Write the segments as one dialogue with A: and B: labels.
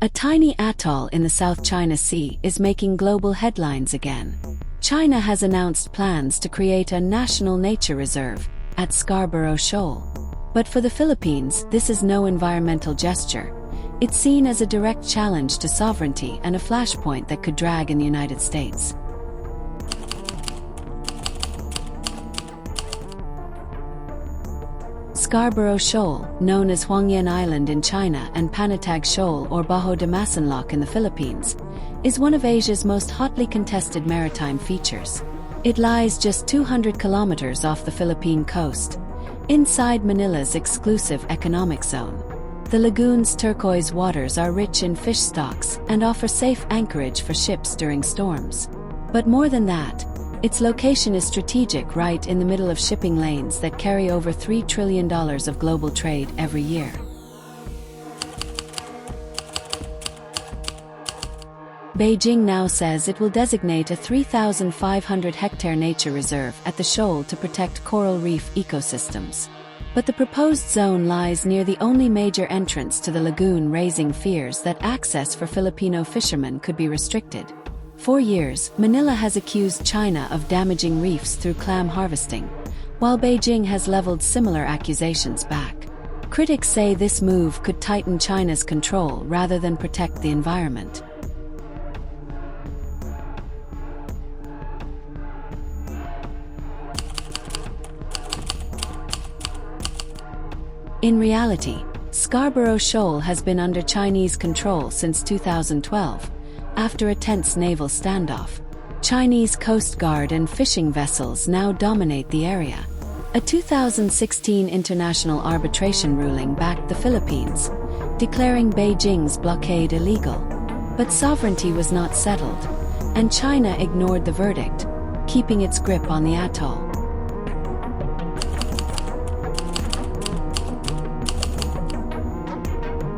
A: A tiny atoll in the South China Sea is making global headlines again. China has announced plans to create a national nature reserve at Scarborough Shoal. But for the Philippines, this is no environmental gesture. It's seen as a direct challenge to sovereignty and a flashpoint that could drag in the United States. Scarborough Shoal, known as Huangyan Island in China and Panatag Shoal or Bajo de Masinloc in the Philippines, is one of Asia's most hotly contested maritime features. It lies just 200 kilometers off the Philippine coast, inside Manila's exclusive economic zone. The lagoon's turquoise waters are rich in fish stocks and offer safe anchorage for ships during storms. But more than that, its location is strategic, right in the middle of shipping lanes that carry over $3 trillion of global trade every year. Beijing now says it will designate a 3,500-hectare nature reserve at the shoal to protect coral reef ecosystems. But the proposed zone lies near the only major entrance to the lagoon, raising fears that access for Filipino fishermen could be restricted. For years, Manila has accused China of damaging reefs through clam harvesting, while Beijing has leveled similar accusations back. Critics say this move could tighten China's control rather than protect the environment. In reality, Scarborough Shoal has been under Chinese control since 2012, after a tense naval standoff. Chinese Coast Guard and fishing vessels now dominate the area. A 2016 international arbitration ruling backed the Philippines, declaring Beijing's blockade illegal. But sovereignty was not settled, and China ignored the verdict, keeping its grip on the atoll.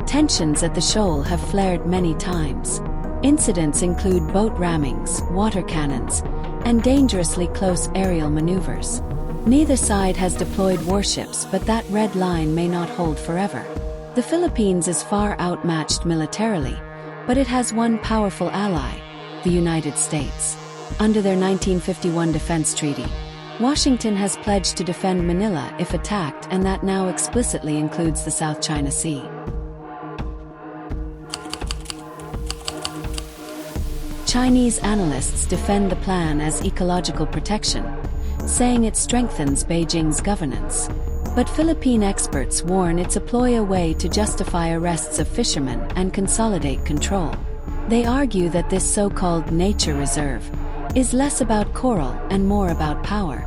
A: Tensions at the shoal have flared many times. Incidents include boat rammings, water cannons, and dangerously close aerial maneuvers. Neither side has deployed warships, but that red line may not hold forever. The Philippines is far outmatched militarily, but it has one powerful ally, the United States. Under their 1951 defense treaty, Washington has pledged to defend Manila if attacked, and that now explicitly includes the South China Sea. Chinese analysts defend the plan as ecological protection, saying it strengthens Beijing's governance. But Philippine experts warn it's a ploy, a way to justify arrests of fishermen and consolidate control. They argue that this so-called nature reserve is less about coral and more about power.